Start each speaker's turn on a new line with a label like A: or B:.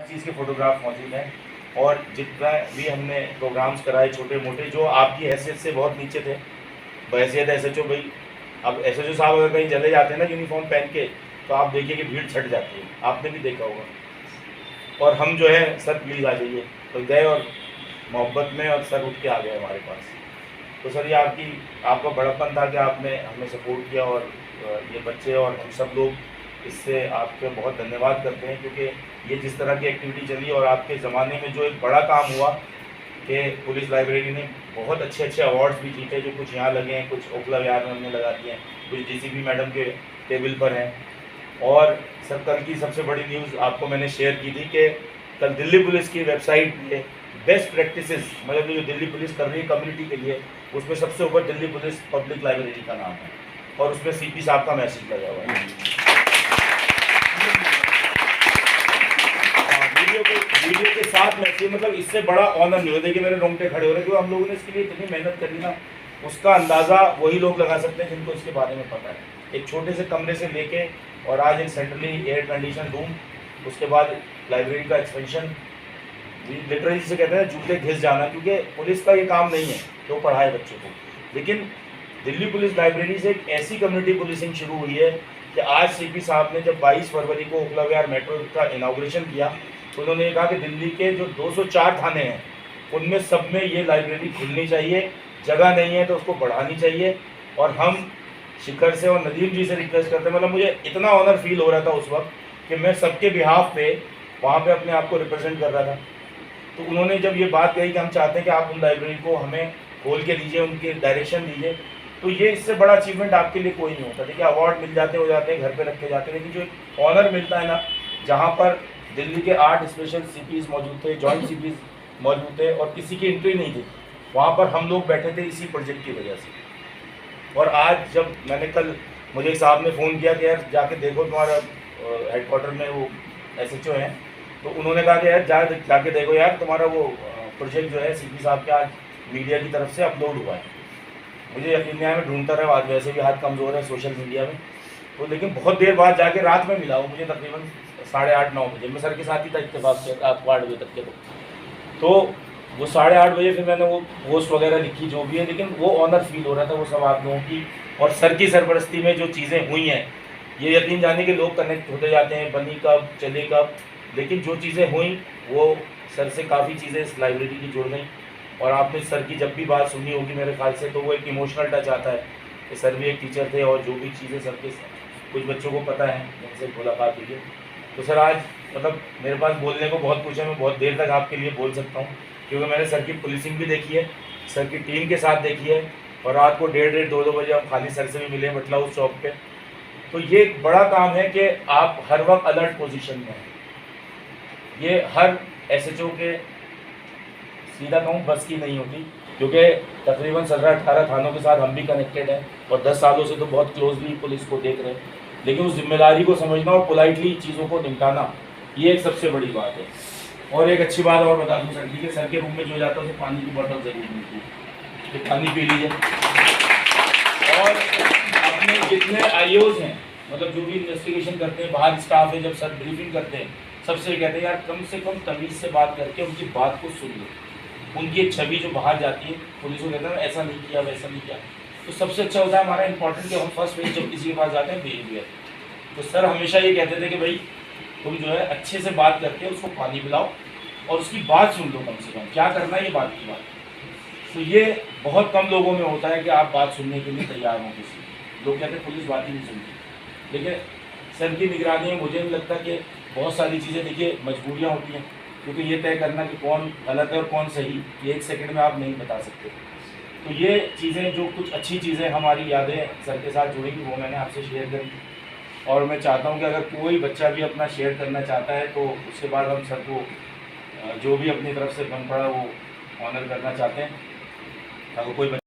A: चीज़ के फोटोग्राफ मौजूद हैं। और जितना भी हमने प्रोग्राम्स कराए छोटे मोटे, जो आपकी हैसियत से बहुत नीचे थे, बहैसियत SHO भाई, अब SHO साहब अगर कहीं चले जाते हैं ना यूनिफॉर्म पहन के, तो आप देखिए कि भीड़ छट जाती है, आपने भी देखा होगा। और हम जो है सर प्लीज़ आ जाइए, तो गए और मोहब्बत में और सर उठ के आ गए हमारे पास। तो सर ये आपका बड़प्पन था कि आपने हमें सपोर्ट किया, और ये बच्चे और हम सब लोग इससे आपके बहुत धन्यवाद करते हैं, क्योंकि ये जिस तरह की एक्टिविटी चली और आपके ज़माने में जो एक बड़ा काम हुआ कि पुलिस लाइब्रेरी ने बहुत अच्छे अच्छे अवार्ड्स भी जीते, जो कुछ यहाँ लगे हैं, कुछ ओखला विहार में हमने लगा दिए हैं, कुछ DCP मैडम के टेबल पर हैं। और सर कल की सबसे बड़ी न्यूज़ आपको मैंने शेयर की थी कि कल दिल्ली पुलिस की वेबसाइट पे बेस्ट प्रैक्टिसेस, मतलब जो दिल्ली पुलिस कर रही है कम्युनिटी के लिए, उसमें सबसे ऊपर दिल्ली पुलिस पब्लिक लाइब्रेरी का नाम है, और उसमें CP साहब का मैसेज लगा हुआ है। वीडियो के साथ मैसेज, मतलब इससे बड़ा ऑनर नहीं होता कि मेरे रोंगटे खड़े हो रहे, क्योंकि हम लोगों ने इसके लिए इतनी मेहनत करी ना, उसका अंदाज़ा वही लोग लगा सकते हैं जिनको इसके बारे में पता है। एक छोटे से कमरे से लेके और आज एक सेंट्रली एयर कंडीशन रूम, उसके बाद लाइब्रेरी का एक्सपेंशन, लिटरली जिसे कहते हैं जूते घिस जाना, क्योंकि पुलिस का ये काम नहीं है कि वो पढ़ाए बच्चों को, लेकिन दिल्ली पुलिस लाइब्रेरी से एक ऐसी कम्युनिटी पुलिसिंग शुरू हुई है कि आज CP साहब ने जब 22 फरवरी को ओखला विहार मेट्रो का इनाग्रेशन किया, तो उन्होंने ये कहा कि दिल्ली के जो 204 थाने हैं उनमें सब में ये लाइब्रेरी खुलनी चाहिए, जगह नहीं है तो उसको बढ़ानी चाहिए। और हम शिखर से और नदीम जी से रिक्वेस्ट करते हैं, मतलब मुझे इतना ऑनर फील हो रहा था उस वक्त कि मैं सबके बिहाफ पे वहाँ पे अपने आप को रिप्रेजेंट कर रहा था। तो उन्होंने जब ये बात कही कि हम चाहते हैं कि आप उन लाइब्रेरी को हमें खोल के दीजिए, उनके डायरेक्शन दीजिए, तो ये इससे बड़ा अचीवमेंट आपके लिए कोई नहीं होता। देखिए अवार्ड मिल जाते हो जाते हैं, घर पे रखे जाते हैं, लेकिन जो एक ऑनर मिलता है ना, जहाँ पर दिल्ली के 8 स्पेशल CPs मौजूद थे, जॉइंट CPs मौजूद थे, और किसी की एंट्री नहीं थी, वहाँ पर हम लोग बैठे थे इसी प्रोजेक्ट की वजह से। और आज जब मैंने कल, मुझे साहब ने फ़ोन किया कि यार जाके देखो तुम्हारा हेडक्वार्टर में वो SHO हैं, तो उन्होंने कहा कि यार जाके देखो यार तुम्हारा वो प्रोजेक्ट जो है CP साहब के आज मीडिया की तरफ से अपलोड हुआ है। मुझे यकीन नहीं आया, मैं ढूंढता रहा, आज वैसे भी हाथ कमज़ोर है सोशल मीडिया में, तो लेकिन बहुत देर बाद जाके रात में मिला वो मुझे, तकरीबन 8:30-9 बजे, मैं सर के साथ ही था इत्तेफाक से, रात को 8 बजे तक के। तो वो 8:30 बजे फिर मैंने वो पोस्ट वगैरह लिखी जो भी है, लेकिन वो ऑनर फील हो रहा था वो सब आप लोगों की और सर की सरपरस्ती में जो चीज़ें हुई हैं। ये यकीन जाने के लोग कनेक्ट होते जाते हैं, बनी कब चले कब, लेकिन जो चीज़ें हुई वो सर से काफ़ी चीज़ें इस लाइब्रेरी की जुड़ गई। और आपने सर की जब भी बात सुनी होगी मेरे ख्याल से, तो वो एक इमोशनल टच आता है कि सर भी एक टीचर थे, और जो भी चीज़ें सर के कुछ बच्चों को पता है जिनसे मुलाकात हुई है। तो सर आज मतलब मेरे पास बोलने को बहुत कुछ है, मैं बहुत देर तक आपके लिए बोल सकता हूँ, क्योंकि मैंने सर की पुलिसिंग भी देखी है, सर की टीम के साथ देखी है, और रात को 1:30 2 बजे हम खाली सर से भी मिले बटला उस चौक पे। तो ये एक बड़ा काम है कि आप हर वक्त अलर्ट पोजीशन में हैं। ये हर SHO के सीधा कहूँ बस की नहीं होती, क्योंकि तकरीबन 17-18 थानों के साथ हम भी कनेक्टेड हैं, और 10 सालों से तो बहुत क्लोजली पुलिस को देख रहे हैं, लेकिन उस जिम्मेदारी को समझना और पोलाइटली चीज़ों को निपटाना, ये एक सबसे बड़ी बात है। और एक अच्छी बात और बता दूँ सर, ठीक है, सर के रूम में जो जाता है उसे पानी की बोतल ज़रूर मिलती है, तो पानी पी लीजिए। और अपने जितने IOs हैं, मतलब जो भी इन्वेस्टिगेशन करते हैं, बाहर स्टाफ है, जब सर ब्रीफिंग करते हैं सबसे कहते हैं यार कम से कम तमीज़ से बात करके उनकी बात को सुन लो। उनकी एक छवि जो बाहर जाती है, पुलिस को कहते हैं ऐसा नहीं किया वैसा नहीं किया, तो सबसे अच्छा होता है हमारा इंपॉर्टेंट कि हम फर्स्ट फेज जब किसी के पास जाते हैं बिहेवियर। तो सर हमेशा ये कहते थे कि भाई तुम जो है अच्छे से बात करके उसको पानी पिलाओ और उसकी बात सुन लो, कम से कम क्या करना है ये बात की बात। तो ये बहुत कम लोगों में होता है कि आप बात सुनने के लिए तैयार हों। किसी लोग कहते हैं पुलिस बात ही नहीं सुनती, लेकिन सर की निगरानी में मुझे नहीं लगता कि बहुत सारी चीज़ें, देखिए मजबूरियाँ होती हैं, क्योंकि ये तय करना कि कौन गलत है और कौन सही, ये 1 सेकंड में आप नहीं बता सकते। तो ये चीज़ें, जो कुछ अच्छी चीज़ें हमारी यादें सर के साथ जुड़ी, वो मैंने आपसे शेयर करी। और मैं चाहता हूँ कि अगर कोई बच्चा भी अपना शेयर करना चाहता है, तो उसके बाद हम सर को जो भी अपनी तरफ से बन पड़ा वो ऑनर करना चाहते हैं। अगर कोई